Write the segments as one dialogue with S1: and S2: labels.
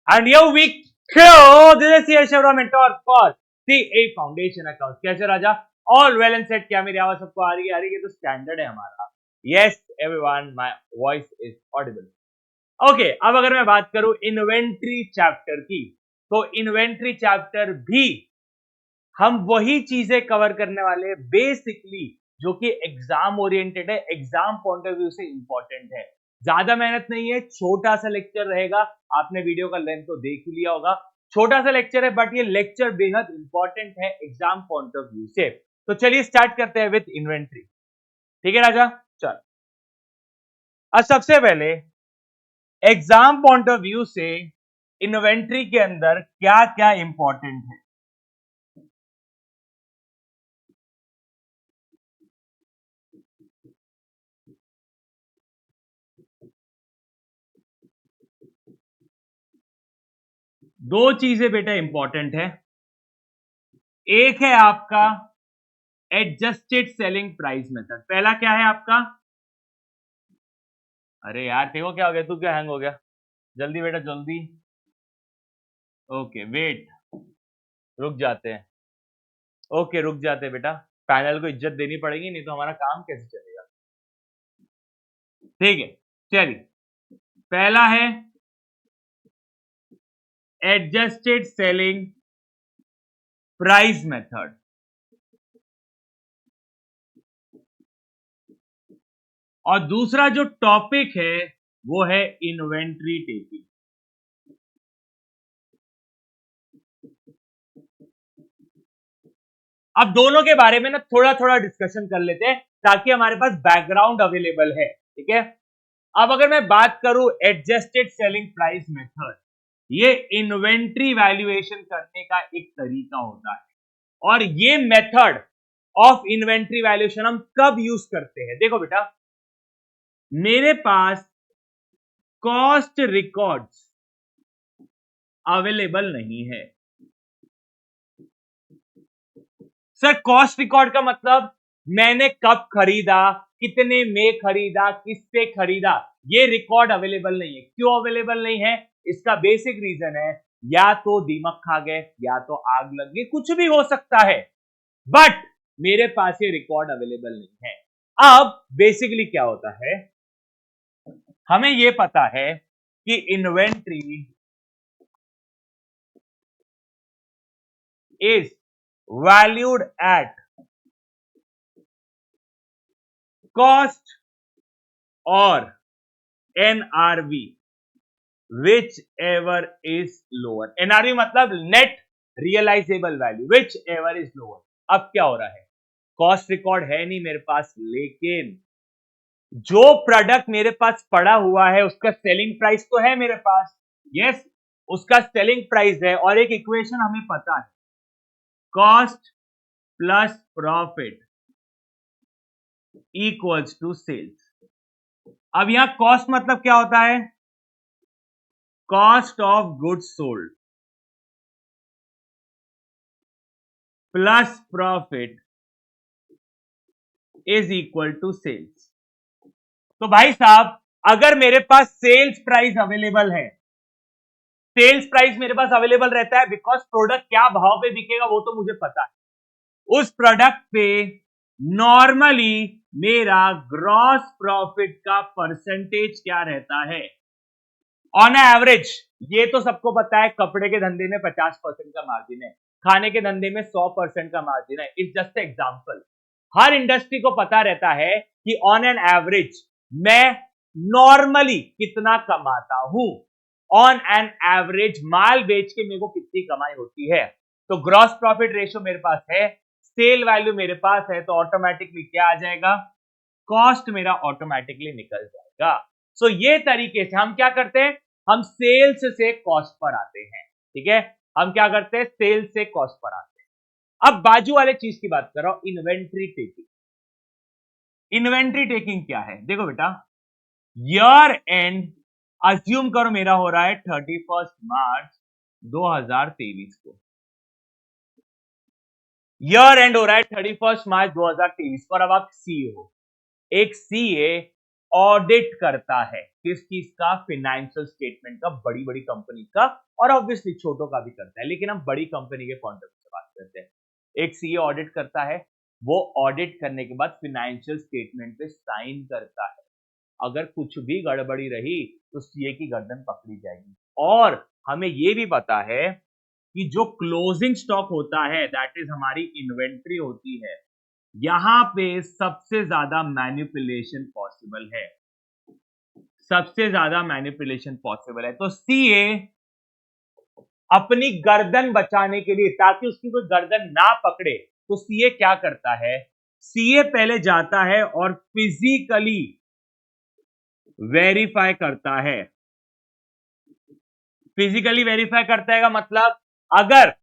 S1: And here we go. This is Yash Avra mentor for CA Foundation account. कैसे राजा? All well and set. क्या मेरी आवाज सबको आ रही है? ये तो स्टैंडर्ड है हमारा. Yes, everyone, my voice is audible. Okay, अब अगर मैं बात करूं इन्वेंट्री चैप्टर की, तो इन्वेंट्री चैप्टर भी हम वही चीजें कवर करने वाले हैं बेसिकली जो कि एग्जाम ओरिएंटेड है, एग्जाम पॉइंट ऑफ व्यू से इंपॉर्टेंट है. ज्यादा मेहनत नहीं है, छोटा सा लेक्चर रहेगा. आपने वीडियो का लेंथ तो देख ही लिया होगा. छोटा सा लेक्चर है बट ये लेक्चर बेहद इंपॉर्टेंट है एग्जाम पॉइंट ऑफ व्यू से. तो चलिए स्टार्ट करते हैं विद इन्वेंट्री. ठीक है राजा, चल. अब सबसे पहले एग्जाम पॉइंट ऑफ व्यू से इन्वेंट्री के अंदर क्या क्या इंपॉर्टेंट है. दो चीजें बेटा इंपॉर्टेंट है. एक है आपका एडजस्टेड सेलिंग प्राइस मेथड. पहला क्या है आपका? अरे यार देखो क्या हो गया, तू क्या हैंग हो गया? जल्दी बेटा जल्दी. ओके वेट, रुक जाते हैं. ओके रुक जाते हैं बेटा, पैनल को इज्जत देनी पड़ेगी, नहीं तो हमारा काम कैसे चलेगा. ठीक है चलिए, पहला है एडजस्टेड सेलिंग प्राइस मेथड. और दूसरा जो टॉपिक है वो है इन्वेंट्री टेकिंग. अब दोनों के बारे में ना थोड़ा थोड़ा डिस्कशन कर लेते हैं ताकि हमारे पास बैकग्राउंड अवेलेबल है. ठीक है, अब अगर मैं बात करूं एडजस्टेड सेलिंग प्राइस मेथड, ये इन्वेंट्री वैल्यूएशन करने का एक तरीका होता है. और ये मेथड ऑफ इन्वेंट्री वैल्यूएशन हम कब यूज करते हैं? देखो बेटा, मेरे पास कॉस्ट रिकॉर्ड्स अवेलेबल नहीं है. सर कॉस्ट रिकॉर्ड का मतलब मैंने कब खरीदा, कितने में खरीदा, किससे खरीदा, ये रिकॉर्ड अवेलेबल नहीं है. क्यों अवेलेबल नहीं है? इसका बेसिक रीजन है या तो दीमक खा गए या तो आग लग गई, कुछ भी हो सकता है, बट मेरे पास ये रिकॉर्ड अवेलेबल नहीं है. अब बेसिकली क्या होता है, हमें ये पता है कि inventory is valued at cost or NRV whichever is lower. NRV मतलब net realizable value, whichever is lower. अब क्या हो रहा है, कॉस्ट रिकॉर्ड है नहीं मेरे पास, लेकिन जो प्रोडक्ट मेरे पास पड़ा हुआ है उसका सेलिंग प्राइस तो है मेरे पास. यस, उसका सेलिंग प्राइस है और एक इक्वेशन हमें पता है, cost plus profit equals to sales. अब यहां कॉस्ट मतलब क्या होता है? Cost of goods sold plus profit is equal to sales. तो भाई साहब, अगर मेरे पास सेल्स प्राइस अवेलेबल है, सेल्स प्राइस मेरे पास अवेलेबल रहता है बिकॉज प्रोडक्ट क्या भाव पे बिकेगा वो तो मुझे पता है. उस प्रोडक्ट पे नॉर्मली मेरा ग्रॉस प्रॉफिट का परसेंटेज क्या रहता है ऑन एवरेज? ये तो सबको पता है, कपड़े के धंधे में 50% का मार्जिन है, खाने के धंधे में 100% का मार्जिन है. It's just example. Her industry को पता रहता है कि ऑन एन एवरेज मैं नॉर्मली कितना कमाता हूं. ऑन एन एवरेज माल बेच के मेरे को कितनी कमाई होती है. तो ग्रॉस प्रॉफिट रेशियो मेरे पास है, सेल वैल्यू मेरे पास है, तो ऑटोमेटिकली क्या आ जाएगा? कॉस्ट मेरा ऑटोमेटिकली निकल जाएगा. सो ये तरीके से हम क्या करते हैं, हम सेल्स से कॉस्ट पर आते हैं. ठीक है, हम क्या करते हैं, सेल्स से कॉस्ट पर आते हैं. अब बाजू वाले चीज की बात कर रहा हूं, इन्वेंट्री टेकिंग. इन्वेंट्री टेकिंग क्या है? देखो बेटा, ईयर एंड अज्यूम करो मेरा हो रहा है 31 मार्च 2023 को. ईयर एंड हो रहा है 31 मार्च 2023 को. और अब आप सीए हो. एक सीए ऑडिट करता है किस चीज का, फाइनेंशियल स्टेटमेंट का, बड़ी बड़ी कंपनी का, और ऑब्वियसली छोटों का भी करता है, लेकिन हम बड़ी कंपनी के कॉन्टेक्स्ट से बात करते हैं। एक सीए ऑडिट करता है, वो ऑडिट करने के बाद फाइनेंशियल स्टेटमेंट पे साइन करता है। अगर कुछ भी गड़बड़ी रही तो सीए की गर्दन पकड़ी जाएगी। और हमें यह भी पता है कि जो क्लोजिंग स्टॉक होता है, दैट इज हमारी इन्वेंट्री होती है, यहां पे सबसे ज्यादा मैनिपुलेशन पॉसिबल है, सबसे ज्यादा मैनिपुलेशन पॉसिबल है। तो सीए अपनी गर्दन बचाने के लिए, ताकि उसकी कोई गर्दन ना पकड़े, तो सीए क्या करता है, सीए पहले जाता है और फिजिकली वेरीफाई करता है। फिजिकली वेरीफाई करता है का मतलब, अगर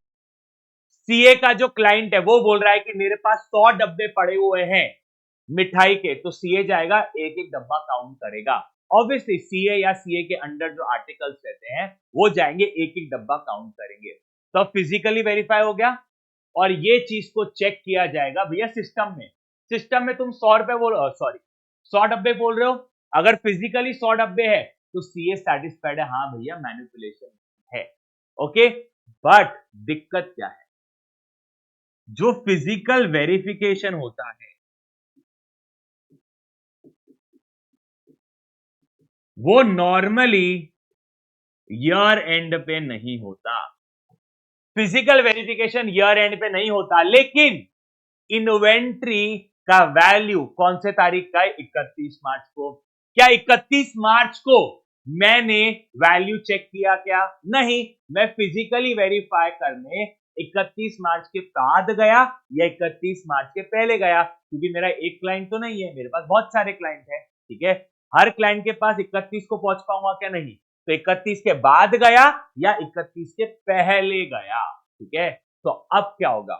S1: सीए का जो क्लाइंट है वो बोल रहा है कि मेरे पास 100 डब्बे पड़े हुए हैं मिठाई के, तो सीए जाएगा एक एक डब्बा काउंट करेगा। ऑब्वियसली सीए या सीए के अंडर जो आर्टिकल्स रहते हैं वो जाएंगे एक एक डब्बा काउंट करेंगे। तो फिजिकली वेरीफाई हो गया, और ये चीज को चेक किया जाएगा भैया सिस्टम में। सिस्टम में तुम 100 रुपए बोल, सॉरी 100 डब्बे बोल रहे हो, अगर फिजिकली 100 डब्बे है तो सीए सेटिस्फाइड है, हाँ भैया मैनिपुलेशन है। ओके, बट दिक्कत क्या है, जो फिजिकल वेरिफिकेशन होता है वो नॉर्मली ईयर एंड पे नहीं होता। फिजिकल वेरिफिकेशन ईयर एंड पे नहीं होता, लेकिन इन्वेंट्री का वैल्यू कौन से तारीख का है, 31 मार्च को। क्या 31 मार्च को मैंने वैल्यू चेक किया? क्या नहीं, मैं फिजिकली वेरीफाई करने 31 मार्च के बाद गया या 31 मार्च के पहले गया, क्योंकि मेरा एक क्लाइंट तो नहीं है, मेरे पास बहुत सारे क्लाइंट हैं, ठीक है। हर क्लाइंट के पास 31 को पहुंच पाऊंगा क्या? नहीं, तो 31 के बाद गया या 31 के पहले गया, ठीक है। तो अब क्या होगा,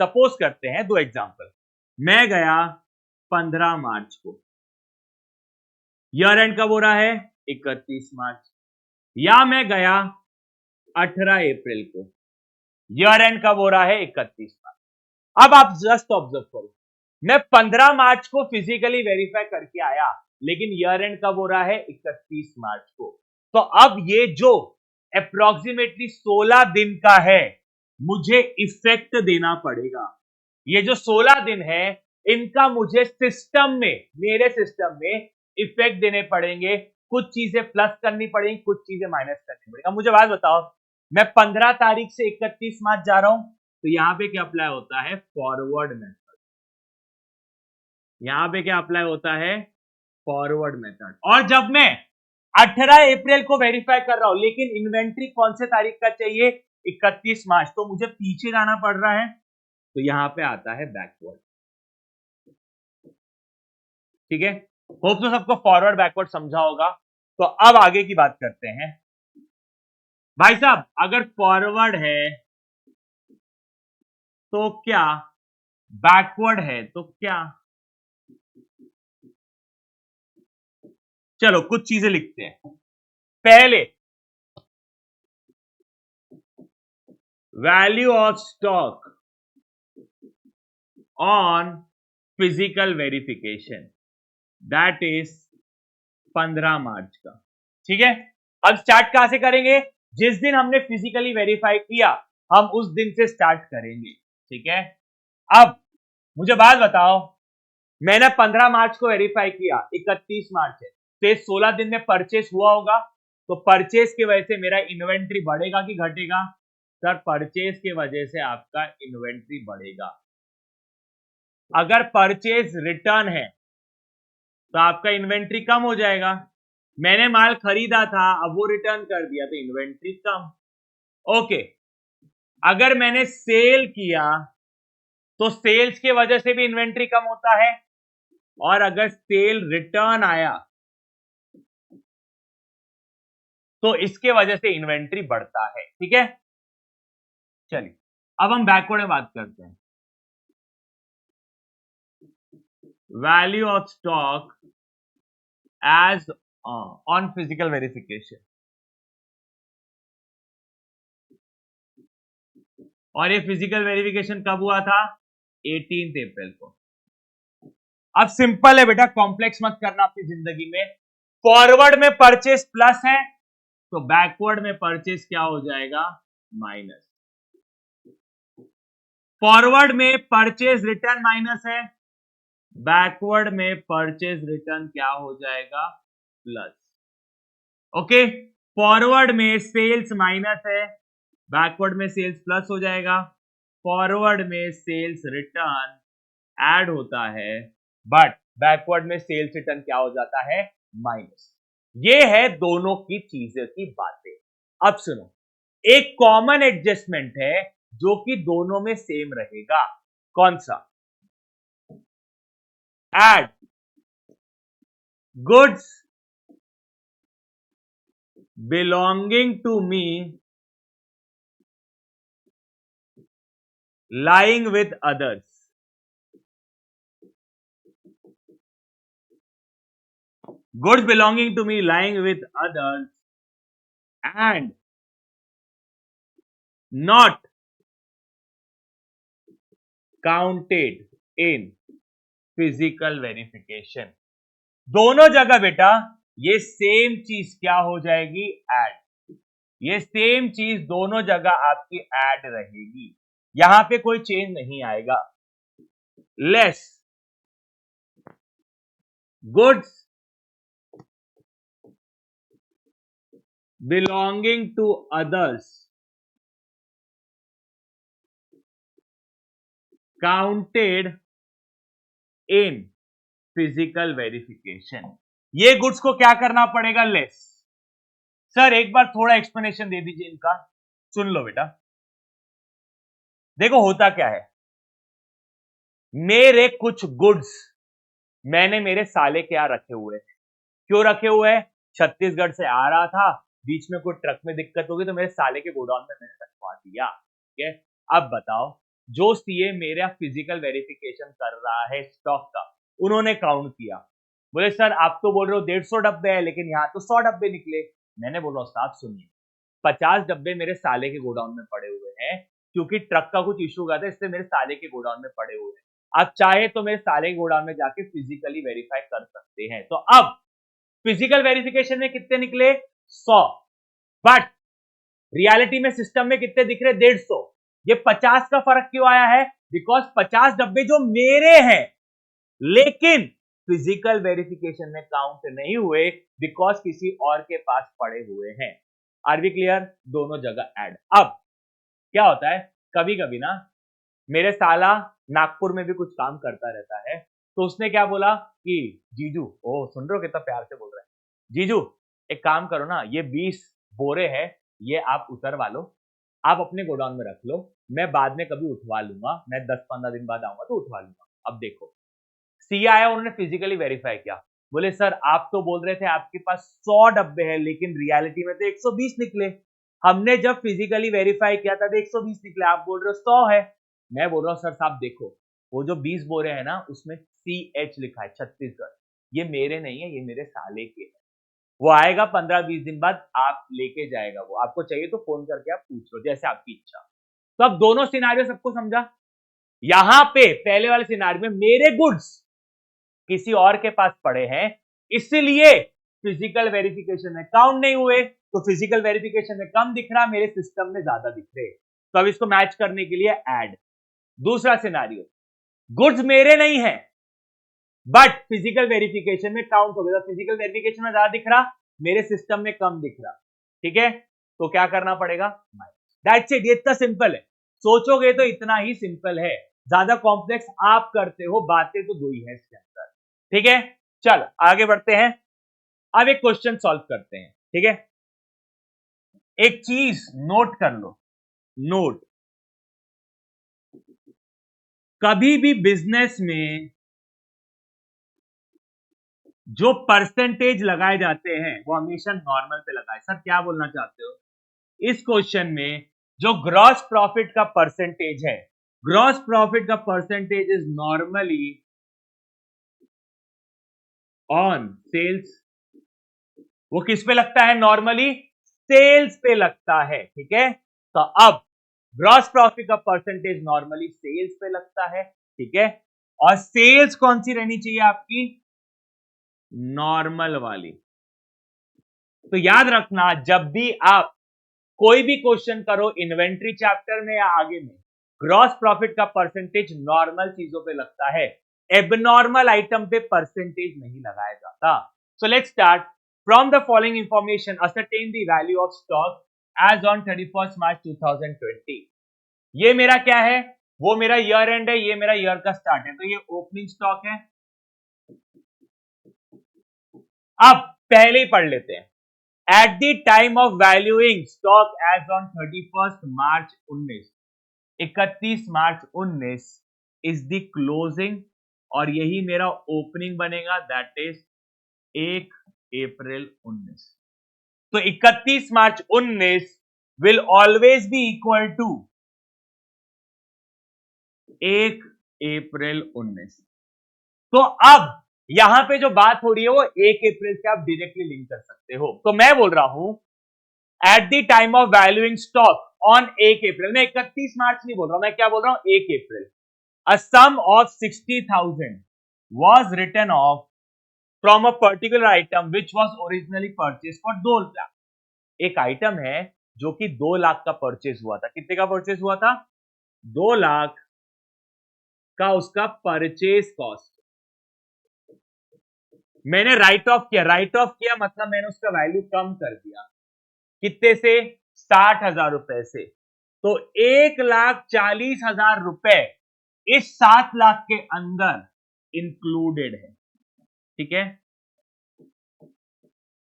S1: सपोज करते हैं दो एग्जांपल, मैं गया 15 मार्च को, ईयर एंड कब हो रहा है, 31 मार्च, या मैं गया 18 अप्रैल को, ईयर एंड कब हो रहा है, 31 मार्च। अब आप जस्ट ऑब्जर्व करो, मैं 15 मार्च को फिजिकली वेरीफाई करके आया, लेकिन ईयर एंड कब हो रहा है, 31 मार्च को। तो अब ये जो अप्रोक्सीमेटली 16 दिन का है, मुझे इफेक्ट देना पड़ेगा। ये जो 16 दिन है इनका मुझे सिस्टम में, मेरे सिस्टम में इफेक्ट देने पड़ेंगे, कुछ चीजें प्लस करनी पड़ेंगी, कुछ चीजें माइनस करनी पड़ेंगी। अब मुझे बात बताओ, मैं 15 तारीख से 31 मार्च जा रहा हूं, तो यहां पे क्या अप्लाई होता है, फॉरवर्ड मेथड। यहां पे क्या अप्लाई होता है, फॉरवर्ड मेथड। और जब मैं 18 अप्रैल को वेरीफाई कर रहा हूं, लेकिन इन्वेंट्री कौन से तारीख का चाहिए, 31 मार्च, तो मुझे पीछे जाना पड़ रहा है, तो यहां पे आता है बैकवर्ड, ठीक है। होप तो सबको फॉरवर्ड बैकवर्ड समझा होगा। तो अब आगे की बात करते हैं। भाई साहब अगर फॉरवर्ड है तो क्या, बैकवर्ड है तो क्या, चलो कुछ चीजें लिखते हैं। पहले, value of stock on physical verification, that is 15 मार्च का, ठीक है। अब स्टार्ट कहां से करेंगे, जिस दिन हमने फिजिकली वेरीफाई किया हम उस दिन से स्टार्ट करेंगे, ठीक है। अब मुझे बात बताओ, मैंने 15 मार्च को वेरीफाई किया, 31 मार्च है, तो ये 16 दिन में परचेस हुआ होगा, तो परचेस की वजह से मेरा इन्वेंट्री बढ़ेगा कि घटेगा? सर परचेस की वजह से आपका इन्वेंट्री बढ़ेगा। अगर परचेस रिटर्न है तो आपका इन्वेंट्री कम हो जाएगा। मैंने माल खरीदा था, अब वो रिटर्न कर दिया, तो इन्वेंट्री कम। ओके, अगर मैंने सेल किया तो सेल्स की वजह से भी इन्वेंट्री कम होता है, और अगर सेल रिटर्न आया तो इसके वजह से इन्वेंट्री बढ़ता है, ठीक है। चलिए अब हम बैकवर्ड में बात करते हैं। Value of stock as on physical verification, और ये फिजिकल वेरिफिकेशन कब हुआ था, 18 अप्रैल को। अब सिंपल है बेटा, कॉम्प्लेक्स मत करना अपनी जिंदगी में। फॉरवर्ड में परचेस प्लस है तो बैकवर्ड में परचेस क्या हो जाएगा, माइनस। फॉरवर्ड में परचेज रिटर्न माइनस है, बैकवर्ड में परचेज रिटर्न क्या हो जाएगा, प्लस। ओके, फॉरवर्ड में सेल्स माइनस है, बैकवर्ड में सेल्स प्लस हो जाएगा। फॉरवर्ड में सेल्स रिटर्न ऐड होता है, बट बैकवर्ड में सेल्स रिटर्न क्या हो जाता है, माइनस। ये है दोनों की चीजों की बातें। अब सुनो, एक कॉमन एडजस्टमेंट है जो कि दोनों में सेम रहेगा। कौन सा, add goods belonging to me lying with others. Goods belonging to me lying with others and not counted in physical verification. दोनों जगह बेटा ये सेम चीज क्या हो जाएगी, ऐड। ये सेम चीज दोनों जगह आपकी ऐड रहेगी, यहां पे कोई चेंज नहीं आएगा। Less goods belonging to others counted in physical verification. ये गुड्स को क्या करना पड़ेगा, लेस। सर एक बार थोड़ा एक्सप्लेनेशन दे दीजिए इनका, सुन लो बेटा। देखो होता क्या है, मेरे कुछ गुड्स मैंने मेरे साले के यहां रखे हुए हैं। क्यों रखे हुए हैं, छत्तीसगढ़ से आ रहा था, बीच में कोई ट्रक में दिक्कत होगी तो मेरे साले के गोडाउन में मैंने रखवा दिया। ठीक है, अब बताओ, जो सीए मेरा फिजिकल वेरिफिकेशन कर रहा है स्टॉक का, उन्होंने काउंट किया, बोले सर आप तो बोल रहे हो 150 डब्बे है लेकिन यहाँ तो 100 डब्बे निकले। मैंने बोला साहब सुनिए, 50 डब्बे मेरे साले के गोडाउन में पड़े हुए हैं, क्योंकि ट्रक का कुछ इशू हुआ था इसलिए मेरे साले के गोडाउन में पड़े हुए हैं। आप चाहे तो मेरे साले के गोडाउन में जाके फिजिकली वेरीफाई कर सकते हैं। तो अब फिजिकल वेरिफिकेशन में कितने निकले, 100, बट रियलिटी में सिस्टम में कितने दिख रहे, 150। ये 50 का फर्क क्यों आया है, बिकॉज 50 डब्बे जो मेरे हैं लेकिन फिजिकल वेरिफिकेशन में काउंट नहीं हुए, बिकॉज किसी और के पास पड़े हुए हैं। आर वी क्लियर, दोनों जगह ऐड। अब क्या होता है, कभी कभी ना मेरे साला नागपुर में भी कुछ काम करता रहता है, तो उसने क्या बोला कि जीजू, ओ सुन रहे हो कितना प्यार से बोल रहे हैं, जीजू एक काम करो ना, ये 20 बोरे है, ये आप उतरवा लो, आप अपने गोडाउन में रख लो, मैं बाद में कभी उठवा लूंगा, मैं 10-15 दिन बाद आऊंगा तो उठवा लूंगा। अब देखो सी आया, उन्होंने फिजिकली वेरीफाई किया, बोले सर आप तो बोल रहे थे आपके पास 100 डब्बे हैं लेकिन रियलिटी में तो 120 निकले, हमने जब फिजिकली वेरीफाई किया था तो 120 निकले, आप बोल रहे हो 100 है। मैं बोल रहा हूं सर साहब देखो, वो जो 20 बोरे है ना उसमें CH लिखा है, छत्तीसगढ़, ये मेरे नहीं है, ये मेरे साले के है। वो आएगा 15-20 दिन बाद, आप लेके जाएगा, वो आपको चाहिए तो फोन करके आप पूछ लो, जैसे आपकी इच्छा। तो अब दोनों सिनारियो सबको समझा। यहां पे पहले वाले सिनारियो में मेरे गुड्स किसी और के पास पड़े हैं, इसलिए फिजिकल वेरिफिकेशन में काउंट नहीं हुए, तो फिजिकल वेरिफिकेशन में कम दिख रहा, मेरे सिस्टम में ज्यादा दिख रहे, तो अब इसको मैच करने के लिए ऐड। दूसरा सिनारियो, गुड्स मेरे नहीं है बट फिजिकल वेरिफिकेशन में काउंट हो गया, फिजिकल वेरिफिकेशन में ज्यादा दिख रहा, मेरे सिस्टम में कम दिख रहा। ठीक है, तो क्या करना पड़ेगा, दैट्स इट, ये इतना सिंपल है, सोचोगे तो इतना ही सिंपल है, ज्यादा कॉम्प्लेक्स आप करते हो, बातें तो दो ही है इसके अंदर। ठीक है, चल आगे बढ़ते हैं, अब एक क्वेश्चन सॉल्व करते हैं। ठीक है, एक चीज नोट कर लो, नोट, कभी भी बिजनेस में जो परसेंटेज लगाए जाते हैं वो हमेशा नॉर्मल पे लगाए। सर क्या बोलना चाहते हो, इस क्वेश्चन में जो ग्रॉस प्रॉफिट का परसेंटेज है, ग्रॉस प्रॉफिट का percentage is normally on sales, वो किस पे लगता है, नॉर्मली सेल्स पे लगता है। ठीक है, तो अब ग्रॉस प्रॉफिट का परसेंटेज नॉर्मली सेल्स पे लगता है। ठीक है, और सेल्स कौन सी रहनी चाहिए आपकी, नॉर्मल वाली। तो याद रखना, जब भी आप कोई भी क्वेश्चन करो इन्वेंट्री चैप्टर में या आगे में, ग्रॉस प्रॉफिट का परसेंटेज नॉर्मल चीजों पे लगता है, एबनॉर्मल आइटम पे परसेंटेज नहीं लगाया जाता। So let's start from the following information, ascertain the value of stock as on 31 March 2020। ये मेरा क्या है, वो मेरा ईयर एंड है, ये मेरा ईयर का स्टार्ट है, तो ये ओपनिंग स्टॉक है। अब पहले ही पढ़ लेते हैं। At the time of valuing stock as on 31 March 31 March 19 is the closing, और यही मेरा ओपनिंग बनेगा, दैट इज 1 अप्रैल 19। तो 31 March 19 will always be equal to 1 April 19। तो अब यहां पे जो बात हो रही है वो 1 अप्रैल से आप डायरेक्टली लिंक कर सकते हो। तो मैं बोल रहा हूं eight the time of valuing stock on 1 अप्रैल, मैं 31 मार्च नहीं बोल रहा हूं, मैं क्या बोल रहा हूं, 1 अप्रैल, a sum of 60,000 was written off from a particular item which was originally purchased for 2 lakh. एक आइटम है जो कि 2 लाख का परचेज हुआ था। कितने का परचेज हुआ था, 2 लाख का उसका परचेज कॉस्ट। मैंने राइट ऑफ किया, राइट ऑफ किया मतलब मैंने उसका वैल्यू कम कर दिया, कितने से, 60,000 रुपए से। तो 1,40,000 रुपए इस 7 लाख के अंदर इंक्लूडेड है, ठीक है।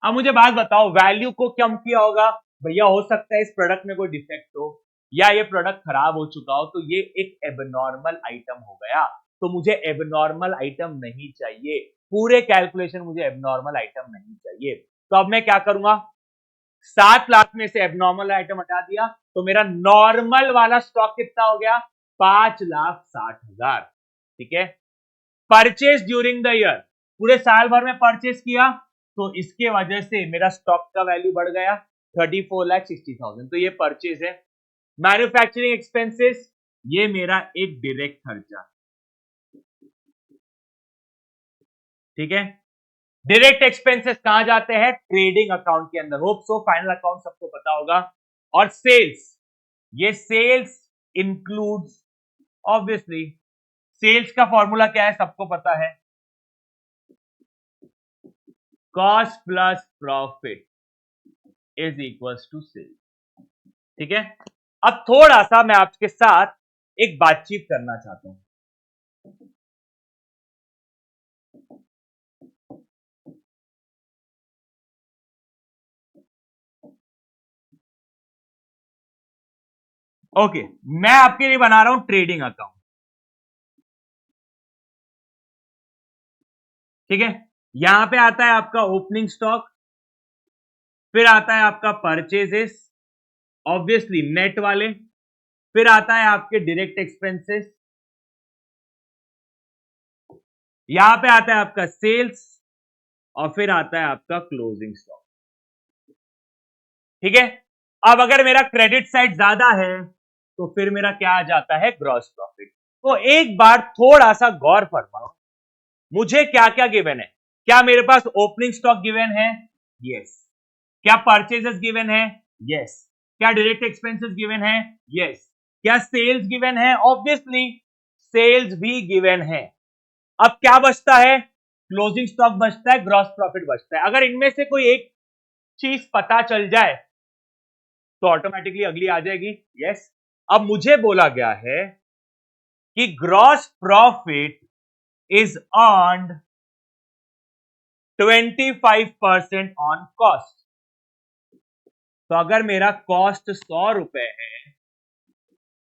S1: अब मुझे बात बताओ, वैल्यू को कम किया होगा, भैया हो सकता है इस प्रोडक्ट में कोई डिफेक्ट हो या ये प्रोडक्ट खराब हो चुका हो, तो ये एक एबनॉर्मल आइटम हो गया। तो मुझे एबनॉर्मल आइटम नहीं चाहिए, पूरे कैलकुलेशन मुझे एबनॉर्मल आइटम नहीं चाहिए। तो अब मैं क्या करूंगा, 7 लाख में से एबनॉर्मल आइटम हटा दिया, तो मेरा नॉर्मल वाला स्टॉक कितना हो गया, 5,60,000, ठीक है। परचेज ड्यूरिंग द ईयर, पूरे साल भर में परचेज किया, तो इसके वजह से मेरा स्टॉक का वैल्यू बढ़ गया 34,60,000, तो ये परचेज है। मैन्युफैक्चरिंग एक्सपेंसेस, ये मेरा एक डायरेक्ट खर्चा, ठीक है। डायरेक्ट एक्सपेंसेस कहां जाते हैं, ट्रेडिंग अकाउंट के अंदर। होप सो फाइनल अकाउंट सबको पता होगा। और सेल्स, ये सेल्स इंक्लूड्स, ऑब्वियसली सेल्स का फॉर्मूला क्या है सबको पता है, cost plus profit is equals to sales, ठीक है। अब थोड़ा सा मैं आपके साथ एक बातचीत करना चाहता हूं। ओके, मैं आपके लिए बना रहा हूं ट्रेडिंग अकाउंट, ठीक है। यहां पे आता है आपका ओपनिंग स्टॉक, फिर आता है आपका परचेजेस, ऑब्वियसली नेट वाले, फिर आता है आपके डायरेक्ट एक्सपेंसेस, यहां पे आता है आपका सेल्स, और फिर आता है आपका क्लोजिंग स्टॉक, ठीक है। अब अगर मेरा क्रेडिट साइड ज्यादा है तो फिर मेरा क्या आ जाता है, ग्रॉस प्रॉफिट। तो एक बार थोड़ा सा गौर फरमाओ, मुझे क्या क्या गिवन है, क्या मेरे पास ओपनिंग स्टॉक गिवन है, यस। क्या परचेजेस गिवन है, यस। क्या डायरेक्ट एक्सपेंसेस गिवन है, यस। क्या सेल्स गिवन है, ऑब्वियसली सेल्स भी गिवन है। अब क्या बचता है, क्लोजिंग स्टॉक बचता है, ग्रॉस प्रॉफिट बचता है। अगर इनमें से कोई एक चीज पता चल जाए तो ऑटोमेटिकली अगली आ जाएगी, यस। अब मुझे बोला गया है कि gross profit is earned 25% on cost. तो अगर मेरा कॉस्ट 100 रुपए है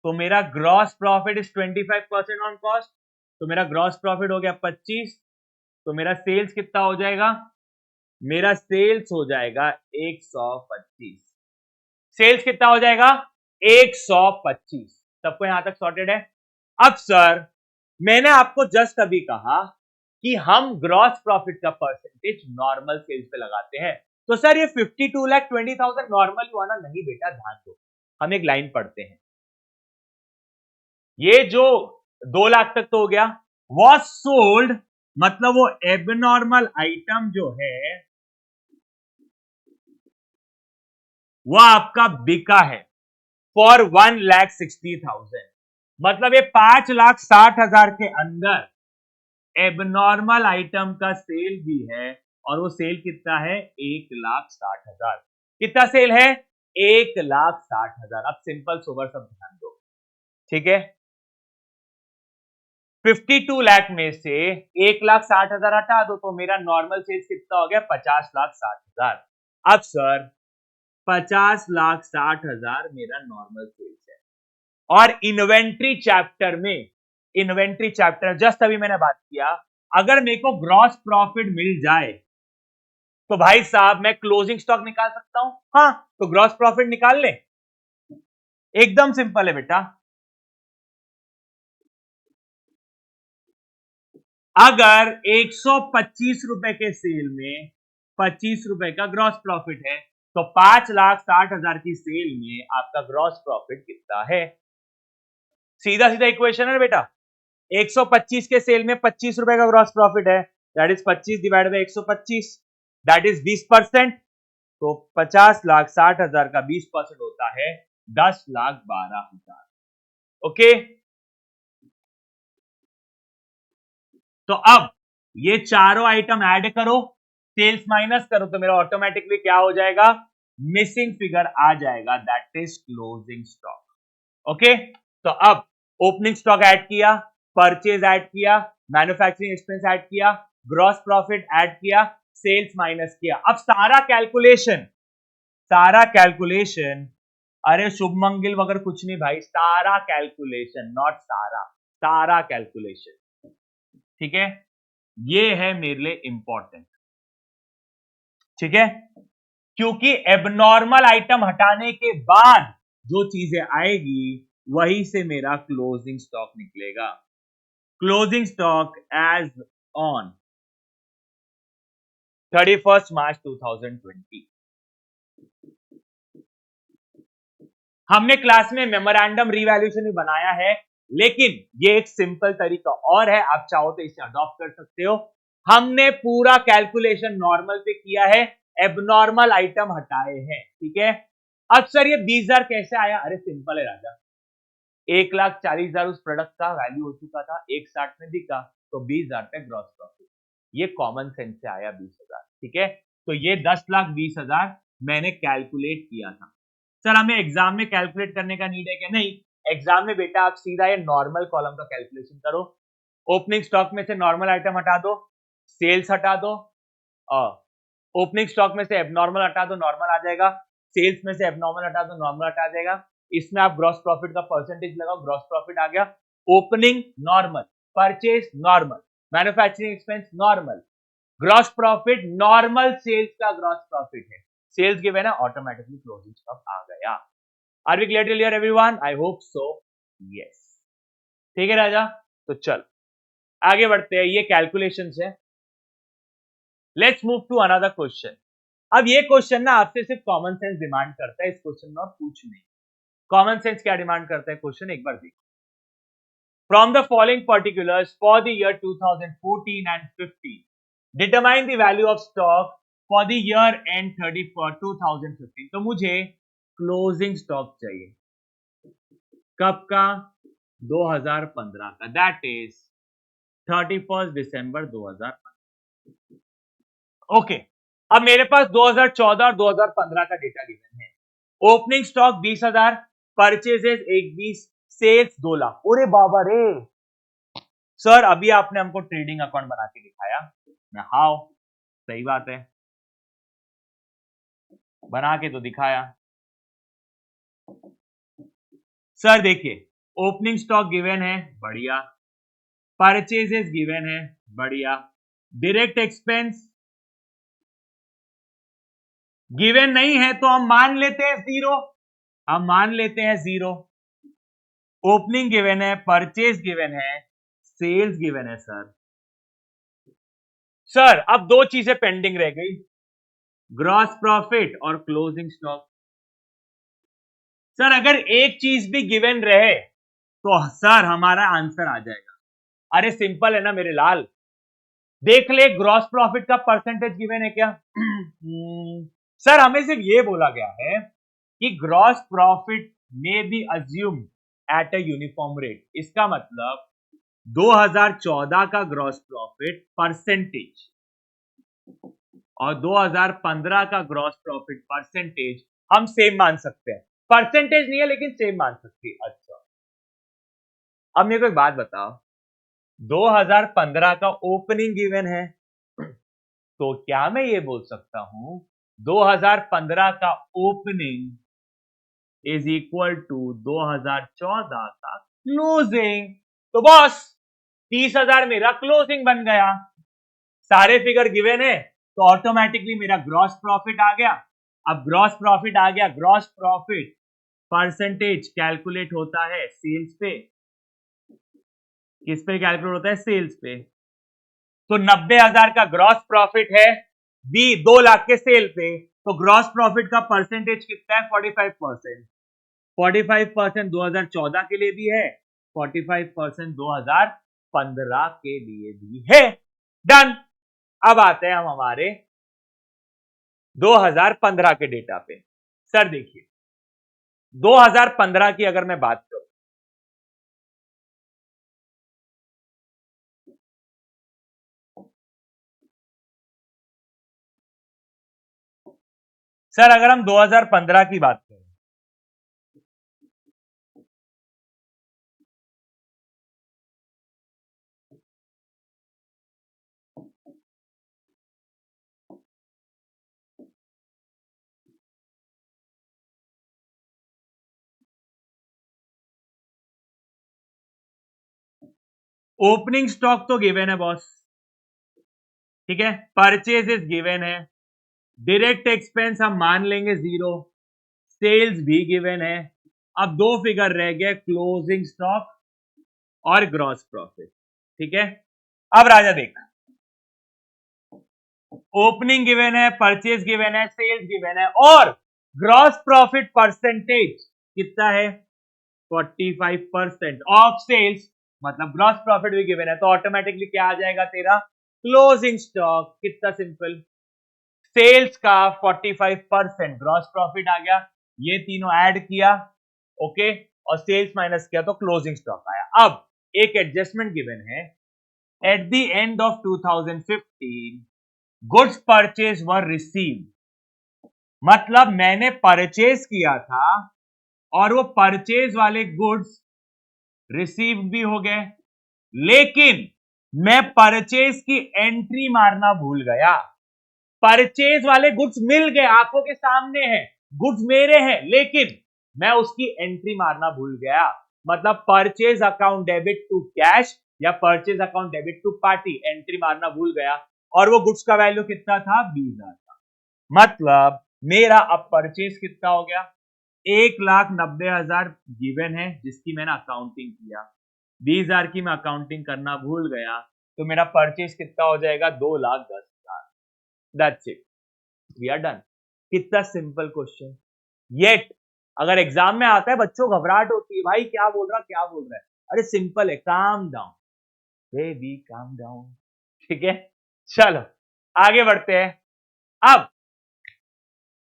S1: तो मेरा gross profit is 25% on cost, तो मेरा ग्रॉस प्रॉफिट हो गया 25। तो मेरा सेल्स कितना हो जाएगा, मेरा सेल्स हो जाएगा 125। सेल्स कितना हो जाएगा, 125। सबको यहां तक सॉर्टेड है। अब सर, मैंने आपको जस्ट अभी कहा कि हम ग्रॉस प्रॉफिट का परसेंटेज नॉर्मल सेल्स पे लगाते हैं, तो सर ये 52,20,000 नॉर्मल हुआ ना, नहीं बेटा, ध्यान दो, हम एक लाइन पढ़ते हैं। ये जो 2 लाख तक तो हो गया, वॉज सोल्ड मतलब वो एबनॉर्मल आइटम जो है वो आपका बिका है फॉर 1,60,000, मतलब ये 5,60,000 के अंदर एबनॉर्मल आइटम का सेल भी है, और वो सेल कितना है 1,60,000। कितना सेल है 1,60,000। अब सिंपल सोबर सब ध्यान दो, ठीक है। 52 लाख में से 1,60,000 हटा दो तो मेरा नॉर्मल सेल्स कितना हो गया 50,60,000। अब सर 50,60,000 मेरा नॉर्मल सेल्स है, और इन्वेंट्री चैप्टर जस्ट अभी मैंने बात किया, अगर मेरे को ग्रॉस प्रॉफिट मिल जाए तो भाई साहब मैं क्लोजिंग स्टॉक निकाल सकता हूं। हाँ, तो ग्रॉस प्रॉफिट निकाल ले, एकदम सिंपल है बेटा। अगर 125 रुपए के सेल में 25 रुपए का ग्रॉस प्रॉफिट है तो 5,60,000 की सेल में आपका ग्रॉस प्रॉफिट कितना है। सीधा सीधा इक्वेशन है बेटा। 125 के सेल में 25 रुपए का ग्रॉस प्रॉफिट है, that is 25 divide by 125, that is 20%। तो 50,60,000 का 20% होता है 10,12,000। ओके, तो अब ये चारों आइटम ऐड करो, सेल्स माइनस करो, तो मेरा ऑटोमेटिकली क्या हो जाएगा, मिसिंग फिगर आ जाएगा, that is closing stock. Okay, तो अब ओपनिंग स्टॉक ऐड किया, परचेज ऐड किया, मैन्युफैक्चरिंग एक्सपेंस ऐड किया, ग्रॉस प्रॉफिट ऐड किया, सेल्स माइनस किया। अब सारा कैलकुलेशन, अरे शुभ मंगल वगैरह कुछ नहीं भाई, सारा कैलकुलेशन, नॉट सारा कैलकुलेशन, ठीक है। ये है मेरे लिए इंपॉर्टेंट, ठीक है, क्योंकि एबनॉर्मल आइटम हटाने के बाद जो चीजें आएगी वही से मेरा क्लोजिंग स्टॉक निकलेगा। Closing stock as on 31 March 2020। हमने क्लास में मेमोरेंडम रिवैल्यूएशन भी बनाया है, लेकिन ये एक सिंपल तरीका और है, आप चाहो तो इसे अडॉप्ट कर सकते हो। हमने पूरा कैलकुलेशन नॉर्मल पे किया है, एबनॉर्मल आइटम हटाए हैं, ठीक है। अब सर ये 20,000 कैसे आया, अरे सिंपल है राजा, 1,40,000 उस प्रोडक्ट का वैल्यू हो चुका था, 1,60 में बिका तो 20,000 पे ग्रॉस प्रॉफिट, ये कॉमन सेंस से आया 20,000, ठीक है। तो ये 10,20,000 मैंने कैलकुलेट किया था। सर हमें एग्जाम में कैलकुलेट करने का नीड है क्या, नहीं, एग्जाम में बेटा आप सीधा ये नॉर्मल कॉलम का कैलकुलेशन करो, ओपनिंग स्टॉक में से नॉर्मल आइटम हटा दो, सेल्स हटा दो, ओपनिंग स्टॉक में से एबनॉर्मल हटा दो, नॉर्मल आ जाएगा, सेल्स में से एबनॉर्मल हटा दो, नॉर्मल हटा जाएगा, इसमें आप ग्रॉस प्रॉफिट का परसेंटेज लगाओ, ग्रॉस प्रॉफिट आ गया, opening normal, purchase normal, manufacturing expense normal, gross profit normal sales का ग्रॉस प्रॉफिट है, सेल्स गिवन है, ऑटोमेटिकली क्लोजिंग स्टॉक आ गया। Are we clear till here everyone, I hope so, yes, ठीक है राजा। तो चल आगे बढ़ते हैं, ये कैलकुलेशंस है। Let's move to another question. अब ये क्वेश्चन ना आपसे सिर्फ कॉमन सेंस डिमांड करता है, इस क्वेश्चन में और कुछ नहीं। कॉमन सेंस क्या डिमांड करता है क्वेश्चन, एक बार देखो। From the following particulars for the year 2014 and 15 determine the value of stock for the year and 2015। तो मुझे क्लोजिंग स्टॉक चाहिए, कब का, 2015 का, दैट इज 31 दिसंबर 2015। ओके, अब मेरे पास 2014 और 2015 का डेटा गिवन है। Opening stock 20,000, purchases 1,20, sales 2 lakh. अरे बाबा रे सर, अभी आपने हमको ट्रेडिंग अकाउंट बना के दिखाया, मैं हाँ सही बात है, बना के तो दिखाया। सर देखिए, ओपनिंग स्टॉक गिवन है, बढ़िया, परचेजेस गिवन है, बढ़िया, डायरेक्ट एक्सपेंस गिवन नहीं है तो हम मान लेते हैं जीरो, ओपनिंग गिवन है, परचेज गिवन है, सेल्स गिवन है। सर अब दो चीजें पेंडिंग रह गई, ग्रॉस प्रॉफिट और क्लोजिंग स्टॉक। सर अगर एक चीज भी गिवन रहे तो सर हमारा आंसर आ जाएगा। अरे सिंपल है ना मेरे लाल, देख ले ग्रॉस प्रॉफिट का परसेंटेज गिवन है क्या? सर हमें सिर्फ ये बोला गया है कि ग्रॉस प्रॉफिट में B assume at a uniform rate. इसका मतलब 2014 का ग्रॉस प्रॉफिट परसेंटेज और 2015 का ग्रॉस प्रॉफिट परसेंटेज हम सेम मान सकते हैं। परसेंटेज नहीं है लेकिन सेम मान सकते हैं। अच्छा, अब मेरे को एक बात बताओ, 2015 का ओपनिंग गिवन है, तो क्या मैं ये बोल सकता हूं 2015 का ओपनिंग इज इक्वल टू 2014 का क्लोजिंग? तो बॉस 30,000 मेरा क्लोजिंग बन गया। सारे फिगर गिवन है तो ऑटोमेटिकली मेरा ग्रॉस प्रॉफिट आ गया। अब ग्रॉस प्रॉफिट आ गया, ग्रॉस प्रॉफिट परसेंटेज कैलकुलेट होता है सेल्स पे। किस पे कैलकुलेट होता है? सेल्स पे। तो 90,000 का ग्रॉस प्रॉफिट है, बी 2 लाख के सेल पे, तो ग्रॉस प्रॉफिट का परसेंटेज कितना है? 45%। 45% 2014 के लिए भी है, 45% 2015 के लिए भी है। डन। अब आते हैं हम हमारे 2015 के डेटा पे। सर देखिए 2015 की अगर मैं बात करूं, सर अगर हम 2015 की बात करें, ओपनिंग स्टॉक तो गिवन है बॉस, ठीक है, परचेज इज गिवन है, डायरेक्ट एक्सपेंस हम मान लेंगे 0, सेल्स भी गिवन है। अब दो फिगर रह गए, क्लोजिंग स्टॉक और ग्रॉस प्रॉफिट, ठीक है। अब राजा देख, ओपनिंग गिवन है, परचेज गिवन है, सेल्स गिवन है और ग्रॉस प्रॉफिट परसेंटेज कितना है? 45% ऑफ सेल्स, मतलब ग्रॉस प्रॉफिट भी गिवन है, तो ऑटोमेटिकली क्या आ जाएगा तेरा? Closing stock. कितना सिंपल, सेल्स का 45%, ग्रॉस प्रॉफिट आ गया, ये तीनों ऐड किया, ओके, और सेल्स माइनस किया तो क्लोजिंग स्टॉक आया। अब एक एडजस्टमेंट गिवन है, at the end of 2015 goods purchase were received, मतलब मैंने परचेज किया था और वो परचेज वाले गुड्स रिसीव भी हो गए, लेकिन मैं परचेज की एंट्री मारना भूल गया। परचेज वाले गुड्स मिल गए, आंखों के सामने हैं, गुड्स मेरे हैं, लेकिन मैं उसकी एंट्री मारना भूल गया। मतलब purchase account debit to cash या purchase account debit to party, entry मारना भूल गया और वो गुड्स का वैल्यू कितना था? 20,000 था। मतलब मेरा अब परचेज कितना हो गया? 1,90,000 गिवन है जिसकी मैंने अकाउंटिंग किया, 20,000 की मैं अकाउंटिंग करना भूल गया, तो मेरा परचेज कितना हो जाएगा? 2,10,000। That's it, we are done. कितना सिंपल क्वेश्चन। येट अगर एग्जाम में आता है बच्चों घबराहट होती है, भाई क्या बोल रहा क्या बोल रहा है। अरे सिंपल है, calm down baby, calm down, ठीक है। चलो आगे बढ़ते हैं। अब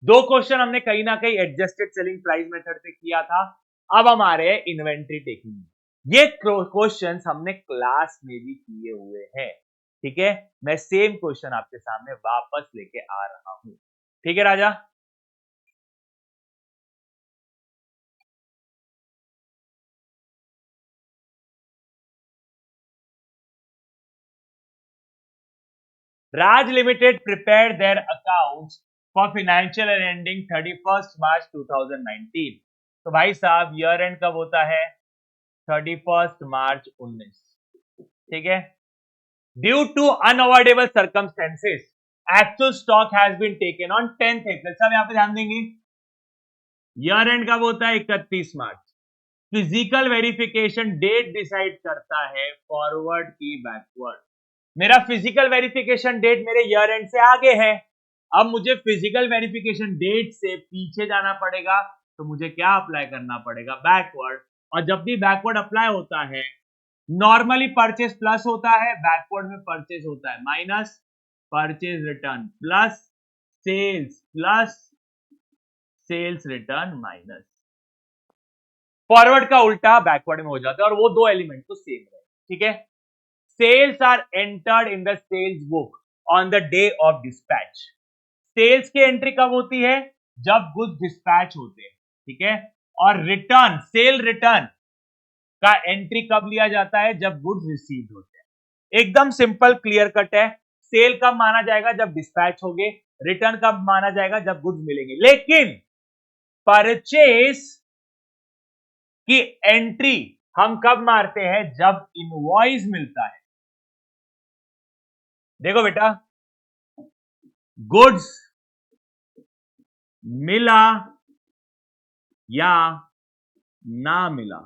S1: दो क्वेश्चन हमने कहीं ना कहीं एडजस्टेड सेलिंग प्राइस मेथड से किया था, अब हमारे इन्वेंट्री टेकिंग। ये क्वेश्चंस हमने क्लास में भी किए हुए हैं, ठीक है। मैं सेम क्वेश्चन आपके सामने वापस लेके आ रहा हूं, ठीक है राजा। Raj Limited prepared their accounts for financial year ending 31st March 2019। तो भाई साहब ईयर एंड कब होता है? 31st मार्च 19, ठीक है। Due to unavoidable circumstances actual stock has been taken on 10th April. सब यहां पे ध्यान देंगे, ईयर एंड कब होता है? 31 मार्च। फिजिकल वेरिफिकेशन डेट डिसाइड करता है फॉरवर्ड की बैकवर्ड। मेरा फिजिकल वेरिफिकेशन डेट मेरे ईयर एंड से आगे है, अब मुझे फिजिकल वेरिफिकेशन डेट से पीछे जाना पड़ेगा, तो मुझे क्या अप्लाई करना पड़ेगा? बैकवर्ड। और जब भी बैकवर्ड अप्लाई होता है नॉर्मली परचेज प्लस होता है, बैकवर्ड में परचेज होता है minus, purchase return plus sales return minus. Forward का उल्टा बैकवर्ड में हो जाता है और वो दो एलिमेंट तो सेम है, ठीक है। Sales are entered in the sales book on the day of dispatch. Sales की एंट्री कब होती है? जब गुड्स डिस्पैच होते हैं, ठीक है। और रिटर्न, सेल रिटर्न का एंट्री कब लिया जाता है? जब गुड्स रिसीव्ड होते हैं। एकदम सिंपल क्लियर कट है। सेल कब माना जाएगा? जब डिस्पैच होंगे। रिटर्न कब माना जाएगा? जब गुड्स मिलेंगे। लेकिन परचेज की एंट्री हम कब मारते हैं? जब इनवॉइस मिलता है। देखो बेटा, गुड्स मिला या ना मिला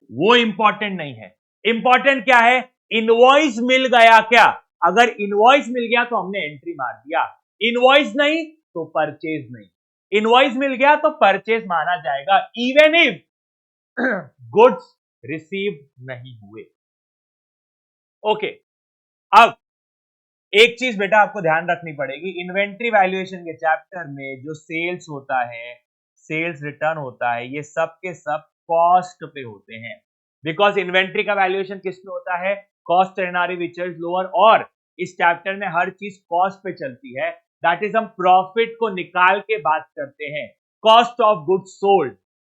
S1: वो इंपॉर्टेंट नहीं है। इंपॉर्टेंट क्या है? इनवॉइस मिल गया क्या? अगर इनवॉइस मिल गया तो हमने एंट्री मार दिया, इनवॉइस नहीं तो परचेज नहीं। इनवॉइस मिल गया तो परचेज माना जाएगा इवन इफ गुड्स रिसीव नहीं हुए। ओके, अब एक चीज बेटा आपको ध्यान रखनी पड़ेगी, इन्वेंट्री वैल्यूएशन के चैप्टर में जो सेल्स होता है, सेल्स रिटर्न होता है, ये सब के सब कॉस्ट पे होते हैं। बिकॉज इन्वेंट्री का वैल्यूएशन किस पे होता है? Cost ternary which is lower, और इस चैप्टर में हर चीज कॉस्ट पे चलती है। दैट इज हम प्रॉफिट को निकाल के बात करते हैं। Cost of goods sold,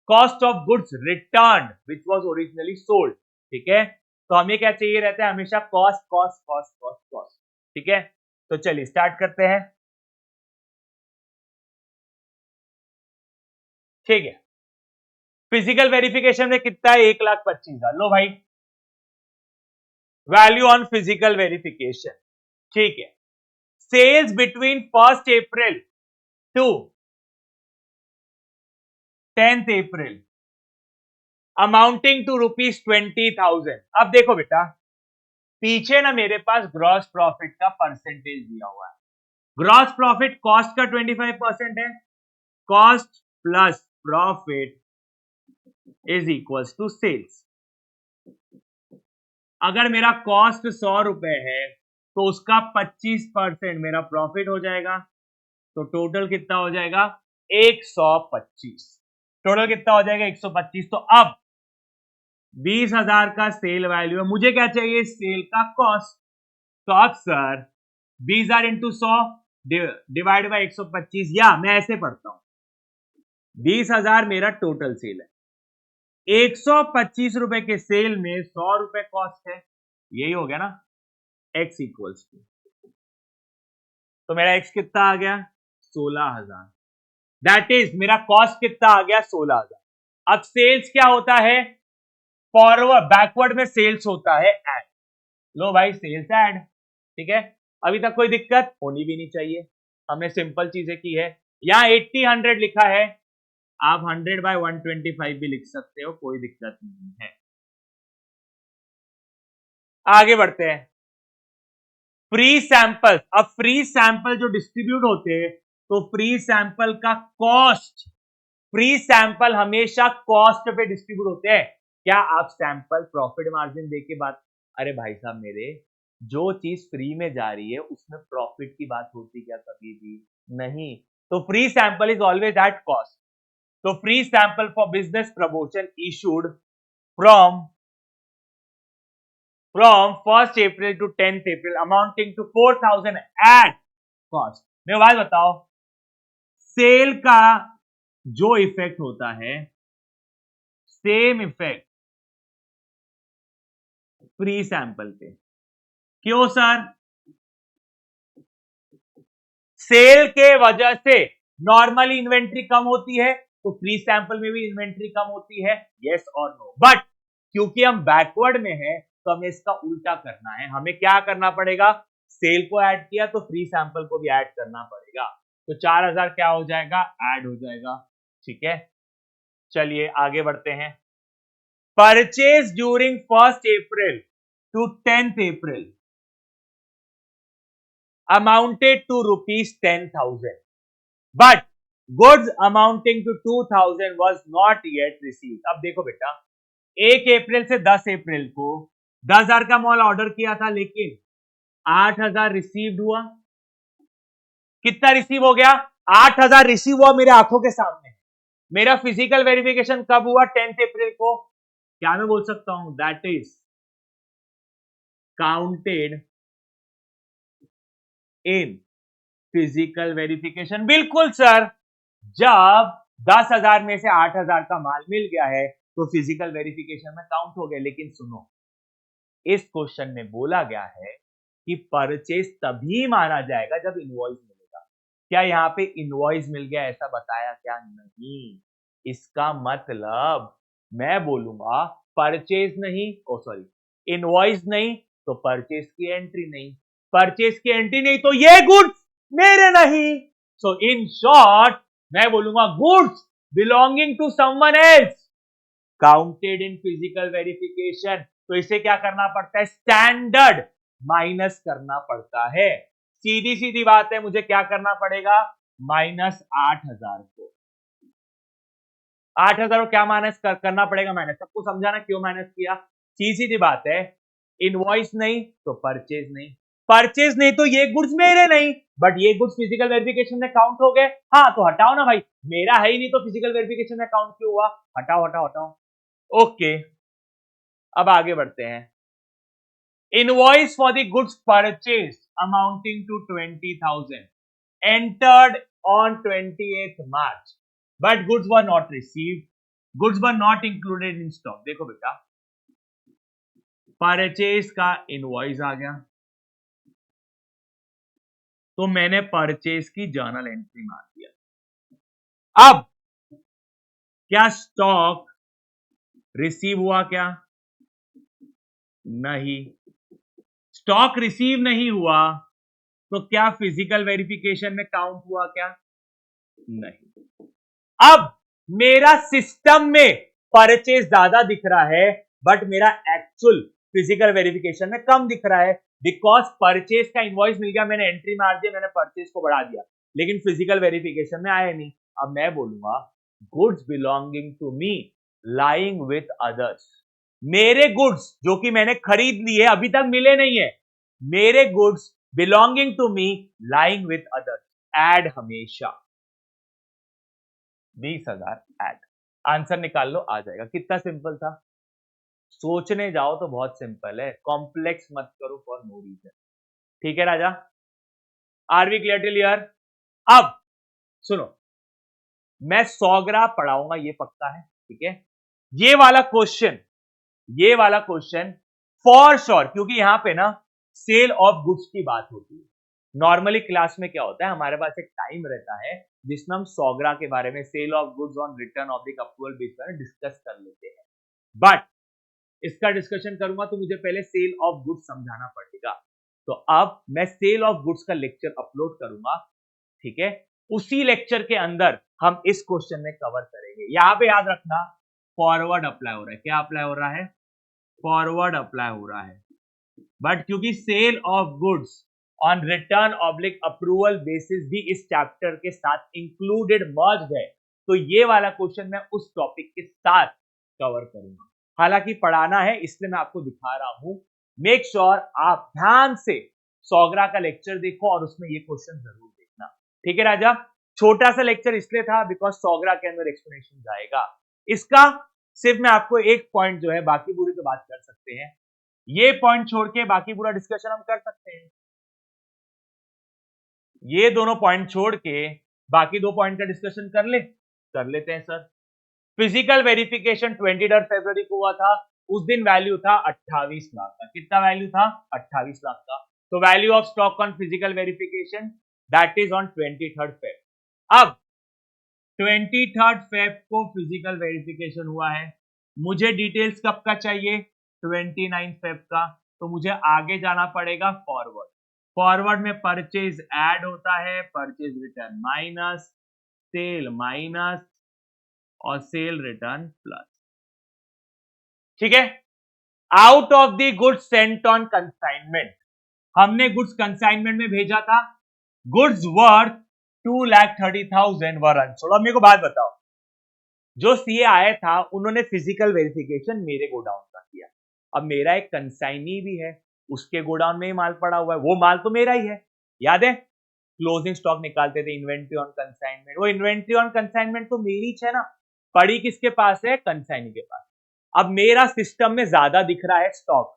S1: cost of goods return which was originally sold, ठीक है। तो हमें क्या चाहिए रहता है? हमेशा cost cost cost cost cost, ठीक है। तो चलिए स्टार्ट करते हैं, ठीक है। फिजिकल वेरिफिकेशन में कितना है? 1,25,000। लो भाई, वैल्यू ऑन फिजिकल वेरिफिकेशन, ठीक है। Sales between 1 April to 10 April amounting to ₹20,000। अब देखो बेटा, पीछे ना मेरे पास ग्रॉस प्रॉफिट का परसेंटेज दिया हुआ है। ग्रॉस प्रॉफिट कॉस्ट का 25% है। Cost plus profit is equals to sales. अगर मेरा कॉस्ट 100 रुपए है तो उसका 25% मेरा प्रॉफिट हो जाएगा, तो टोटल कितना हो जाएगा? 125। टोटल कितना हो जाएगा? 125। तो अब 20,000 का सेल वैल्यू है, मुझे क्या चाहिए? सेल का कॉस्ट। तो अब सर 20,000 इंटू 100 डिवाइड बाई 125, या मैं ऐसे पढ़ता हूं, 20,000 मेरा टोटल सेल है, 125 रुपए के सेल में 100 रुपए कॉस्ट है, यही हो गया ना, x इक्वल्स टू, तो मेरा x कितना आ गया? 16,000। दैट इज मेरा कॉस्ट कितना आ गया? 16,000। अब सेल्स क्या होता है? फॉरवर्ड, बैकवर्ड में सेल्स होता है ऐड। लो भाई, सेल्स ऐड, ठीक है। अभी तक कोई दिक्कत होनी भी नहीं चाहिए, हमने सिंपल चीजें की है। यहां 80 100 लिखा है, आप 100/125 भी लिख सकते हो, कोई दिक्कत नहीं है। आगे बढ़ते हैं। फ्री सैंपल, अब फ्री सैंपल जो डिस्ट्रीब्यूट होते हैं, तो फ्री सैंपल का कॉस्ट, फ्री सैंपल हमेशा कॉस्ट पे डिस्ट्रीब्यूट होते हैं। क्या आप सैंपल प्रॉफिट मार्जिन देके बात? अरे भाई साहब मेरे, जो चीज फ्री में जा रही है उसमें प्रॉफिट की बात होती क्या कभी भी? नहीं। तो free sample is always at cost. तो free sample for business promotion issued from 1st April to 10th April amounting to 4,000 at cost. मेरे बात बताओ, सेल का जो इफेक्ट होता है, सेम इफेक्ट फ्री सैंपल पे। क्यों सर? सेल के वजह से नॉर्मली इन्वेंट्री कम होती है, तो फ्री सैंपल में भी इन्वेंट्री कम होती है, यस और नो। बट क्योंकि हम बैकवर्ड में हैं तो हमें इसका उल्टा करना है। हमें क्या करना पड़ेगा? सेल को ऐड किया तो फ्री सैंपल को भी ऐड करना पड़ेगा, तो 4,000 क्या हो जाएगा? ऐड हो जाएगा, ठीक है। चलिए आगे बढ़ते हैं। Purchase during 1st April to 10th April amounted to ₹10,000, but goods amounting to 2,000 was not yet received। अब देखो बेटा, 1 अप्रैल से 10 अप्रैल को 10,000 का माल ऑर्डर किया था, लेकिन 8,000 रिसीव्ड हुआ। कितना रिसीव हो गया? 8,000 रिसीव हुआ मेरे आंखों के सामने। मेरा फिजिकल वेरिफिकेशन कब हुआ? 10 अप्रैल को। क्या मैं बोल सकता हूं? That is counted in physical verification. बिल्कुल सर, जब 10,000 में से 8,000 का माल मिल गया है तो फिजिकल वेरिफिकेशन में काउंट हो गया। लेकिन सुनो, इस क्वेश्चन में बोला गया है कि परचेज तभी माना जाएगा जब इनवॉइस मिलेगा। क्या यहां पे इनवॉइस मिल गया ऐसा बताया? क्या नहीं। इसका मतलब मैं बोलूंगा परचेज नहीं, ओ सॉरी, इनवॉइस नहीं तो परचेज की एंट्री नहीं, परचेज की एंट्री नहीं तो ये गुड्स मेरे नहीं। सो इन शॉर्ट मैं बोलूंगा goods belonging to someone else counted in physical verification. तो इसे क्या करना पड़ता है? स्टैंडर्ड माइनस करना पड़ता है। सीधी सीधी बात है, मुझे क्या करना पड़ेगा? माइनस 8,000 को 8,000 को क्या माइनस करना पड़ेगा? माइनस। सबको समझाना क्यों माइनस किया? सीधी सीधी बात है, इनवॉइस नहीं तो परचेज नहीं, परचेज नहीं तो ये गुड्स मेरे नहीं, बट ये गुड्स फिजिकल वेरिफिकेशन में काउंट हो गए। हाँ तो हटाओ ना भाई, मेरा है ही नहीं तो फिजिकल वेरिफिकेशन में काउंट क्यों हुआ? हटाओ हटाओ हटाओ। ओके, अब आगे बढ़ते हैं। Invoice for the goods purchase amounting to 20,000 entered on 28th March, but goods were not received, goods were not included in stock। देखो बेटा, परचेज का इनवॉइस आ गया तो मैंने परचेज की जर्नल एंट्री मार दिया। अब क्या स्टॉक रिसीव हुआ? क्या नहीं। स्टॉक रिसीव नहीं हुआ तो क्या फिजिकल वेरिफिकेशन में काउंट हुआ? क्या नहीं। अब मेरा सिस्टम में परचेज ज्यादा दिख रहा है, बट मेरा एक्चुअल फिजिकल वेरिफिकेशन में कम दिख रहा है, बिकॉज परचेज का इनवॉइस मिल गया, मैंने एंट्री मार दिया, मैंने परचेज को बढ़ा दिया, लेकिन फिजिकल वेरिफिकेशन में आया नहीं। अब मैं बोलूंगा goods belonging to me lying with others. मेरे गुड्स जो कि मैंने खरीद लिए अभी तक मिले नहीं है, मेरे goods belonging to me lying with others. Add हमेशा 20,000 ऐड। आंसर निकाल लो, आ जाएगा। कितना सिंपल था। सोचने जाओ तो बहुत सिंपल है, कॉम्प्लेक्स मत करो फॉर नो रीजन। ठीक है राजा, are we clear till here? अब सुनो, मैं 100 ग्राम पढ़ाऊंगा ये पक्का है, ठीक है। ये वाला क्वेश्चन फॉर श्योर, क्योंकि यहां पे ना सेल ऑफ गुड्स की बात होती है। नॉर्मली क्लास में क्या होता है, हमारे पास एक टाइम रहता है जिसमें हम 100 ग्राम के बारे में, sale of goods on return of the approval base पर डिस्कस कर लेते हैं। बट इसका डिस्कशन करूंगा तो मुझे पहले सेल ऑफ गुड्स समझाना पड़ेगा। तो अब मैं सेल ऑफ गुड्स का लेक्चर अपलोड करूंगा, ठीक है। उसी लेक्चर के अंदर हम इस क्वेश्चन में कवर करेंगे। यहां पे याद रखना फॉरवर्ड अप्लाई हो रहा है। क्या अप्लाई हो रहा है? फॉरवर्ड अप्लाई हो रहा है। बट क्योंकि sale of goods on return oblique approval basis भी इस चैप्टर के साथ इंक्लूडेड मर्ज्ड है, तो ये वाला क्वेश्चन मैं उस टॉपिक के साथ कवर करूंगा। हालांकि पढ़ाना है इसलिए मैं आपको दिखा रहा हूं। मेक श्योर आप ध्यान से 100 ग्राम का लेक्चर देखो और उसमें ये क्वेश्चन जरूर देखना, ठीक है राजा। छोटा सा लेक्चर इसलिए था बिकॉज 100 ग्राम के अंदर एक्सप्लेनेशन जाएगा। इसका सिर्फ मैं आपको एक पॉइंट जो है, बाकी पूरी तो बात कर सकते हैं, ये पॉइंट छोड़ के बाकी पूरा डिस्कशन हम कर सकते हैं। ये दोनों पॉइंट छोड़ के बाकी 2 पॉइंट का डिस्कशन कर लेते हैं सर। फिजिकल वेरिफिकेशन 23 फरवरी को हुआ था, उस दिन वैल्यू था 28 लाख का। कितना वैल्यू था? 28 लाख का। तो value of stock on physical verification that is on 23 Feb. अब 23 फेब को फिजिकल वेरिफिकेशन हुआ है, मुझे डिटेल्स कब का चाहिए? 29 फेब का। तो मुझे आगे जाना पड़ेगा फॉरवर्ड। फॉरवर्ड में परचेज ऐड होता है, purchase return minus, sale minus और सेल रिटर्न प्लस, ठीक है। Out of the goods sent on consignment, हमने गुड्स कंसाइनमेंट में भेजा था, गुड्स वर्थ 2,30,000 वर अनसोल्ड। अब मेरे को बात बताओ, जो सीए आया था उन्होंने फिजिकल वेरिफिकेशन मेरे गोडाउन का किया। अब मेरा एक कंसाइनी भी है, उसके गोडाउन में ही माल पड़ा हुआ है, वो माल तो मेरा ही है। याद है क्लोजिंग स्टॉक निकालते थे, इन्वेंट्री ऑन कंसाइनमेंट, वो इन्वेंट्री ऑन कंसाइनमेंट तो मेरी है ना, पड़ी किसके पास है, कंसाइनी के पास। अब मेरा सिस्टम में ज्यादा दिख रहा है स्टॉक,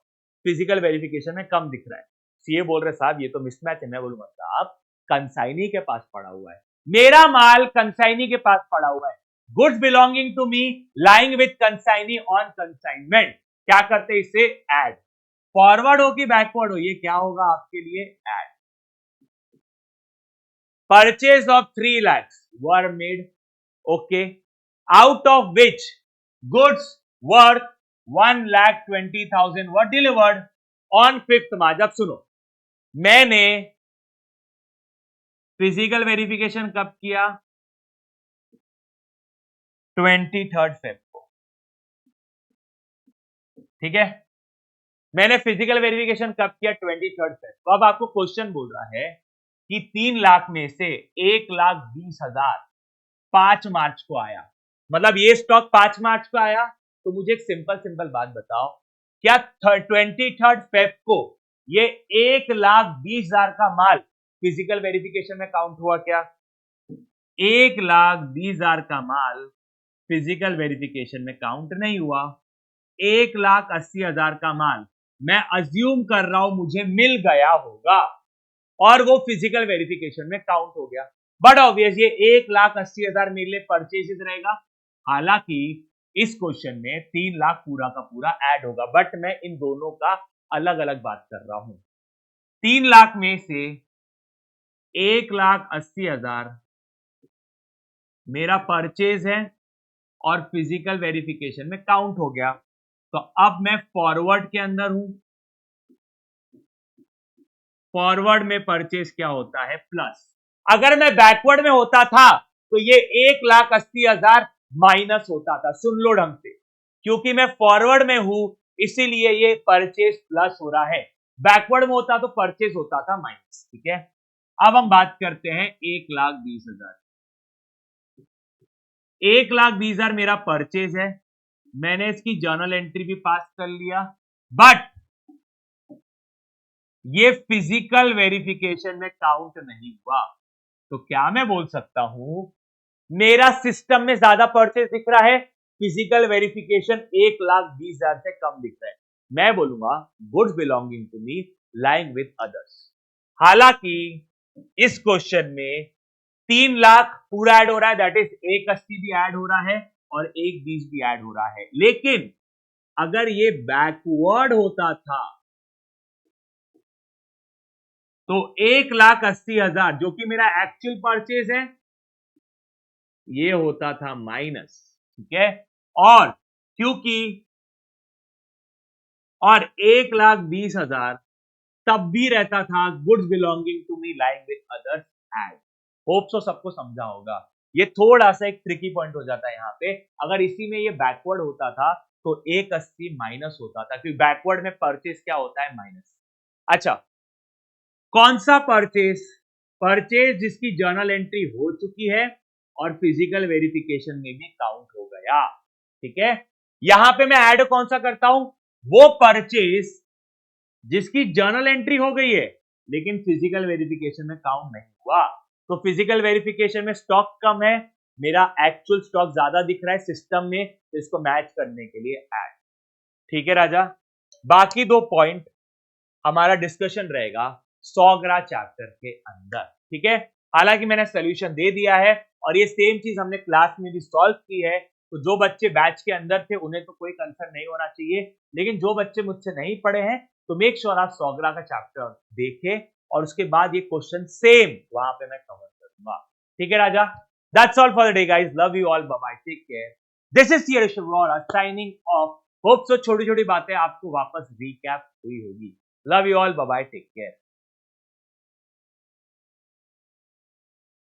S1: फिजिकल वेरिफिकेशन में कम दिख रहा है। सीए बोल रहे साहब ये तो मिसमैच है। मैं बोलूंगा साहब कंसाइनी के पास पड़ा हुआ है, मेरा माल कंसाइनी के पास पड़ा हुआ है, goods belonging to me lying with consignee on consignment. क्या करते इसे ऐड, फॉरवर्ड हो कि बैकवर्ड हो, ये क्या होगा आपके लिए add. Purchase of 3 lakhs were made, okay, out of which goods worth 1,20,000 were delivered on 5th March। अब सुनो, मैंने फिजिकल वेरिफिकेशन कब किया, 23rd फेब को, ठीक है। मैंने फिजिकल वेरिफिकेशन कब किया, 23rd फेब को। अब आपको क्वेश्चन बोल रहा है कि 3 लाख में से 1,20,000 5 मार्च को आया, मतलब ये स्टॉक 5 मार्च को आया। तो मुझे एक सिंपल बात बताओ, क्या 23rd फेब को ये 1,20,000 का माल फिजिकल वेरिफिकेशन में काउंट हुआ क्या? 1,20,000 का माल फिजिकल वेरिफिकेशन में काउंट नहीं हुआ। 1,80,000 का माल मैं अज्यूम कर रहा हूं मुझे मिल गया होगा और वो फिजिकल वेरिफिकेशन में काउंट हो गया। बट ऑब्वियस ये 1,80,000 मेरे लिए परचेजेस रहेगा। हालांकि इस क्वेश्चन में 3 लाख पूरा का पूरा ऐड होगा, बट मैं इन दोनों का अलग अलग बात कर रहा हूं। 3 लाख में से 1,80,000 मेरा परचेज है और फिजिकल वेरिफिकेशन में काउंट हो गया। तो अब मैं फॉरवर्ड के अंदर हूं, फॉरवर्ड में परचेज क्या होता है, प्लस। अगर मैं बैकवर्ड में होता था तो ये 1,80,000 माइनस होता था। सुन लो ढंग से, क्योंकि मैं फॉरवर्ड में हूं इसीलिए ये परचेज प्लस हो रहा है, बैकवर्ड में होता तो परचेज होता था माइनस। ठीक है, अब हम बात करते हैं 1,20,000। 1,20,000 मेरा परचेज है, मैंने इसकी जर्नल एंट्री भी पास कर लिया, बट ये फिजिकल वेरिफिकेशन में काउंट नहीं हुआ। तो क्या मैं बोल सकता हूं, मेरा सिस्टम में ज्यादा परचेज दिख रहा है, फिजिकल वेरिफिकेशन 1,20,000 से कम दिख रहा है। मैं बोलूंगा goods belonging to me lying with others. हालांकि इस क्वेश्चन में 3 लाख पूरा ऐड हो रहा है, दैट इज 1,80 भी ऐड हो रहा है और 1,20 भी ऐड हो रहा है। लेकिन अगर ये बैकवर्ड होता था तो 1,80,000 जो कि मेरा एक्चुअल परचेज है ये होता था माइनस। ठीक है, और क्योंकि और 1,20,000 तब भी रहता था goods belonging to me lying with others add. Hope so सबको समझा होगा। ये थोड़ा सा एक ट्रिकी पॉइंट हो जाता है यहाँ पे। अगर इसी में ये बैकवर्ड होता था तो 1,80 माइनस होता था, क्योंकि बैकवर्ड में परचेज क्या होता है, माइनस। अच्छा, कौन सा परचेज, परचेज जिसकी जर्नल एंट्री हो चुकी है और फिजिकल वेरिफिकेशन में भी काउंट हो गया। ठीक है, यहां पे मैं ऐड कौन सा करता हूं, वो परचेज जिसकी जर्नल एंट्री हो गई है लेकिन फिजिकल वेरिफिकेशन में काउंट नहीं हुआ। तो फिजिकल वेरिफिकेशन में स्टॉक कम है, मेरा एक्चुअल स्टॉक ज्यादा दिख रहा है सिस्टम में, तो इसको मैच करने के लिए ऐड। ठीक है राजा, बाकी 2 पॉइंट हमारा डिस्कशन रहेगा 100 ग्रा चैप्टर के अंदर। ठीक है, हालांकि मैंने सोल्यूशन दे दिया है और ये सेम चीज हमने क्लास में भी सॉल्व की है। तो जो बच्चे बैच के अंदर थे उन्हें तो कोई कंसर्न नहीं होना चाहिए, लेकिन जो बच्चे मुझसे नहीं पढ़े हैं तो मेक श्योर आप 100 ग्रा का चैप्टर देखें और उसके बाद ये क्वेश्चन सेम वहां पे मैं कवर करूंगा। ठीक है राजा, that's all for the day guys, love you all, bye bye, take care. This is C Rishabh Roy signing off. Hope so छोटी छोटी बातें आपको वापस रिकैप हुई होगी। Love you all, bye bye, take care.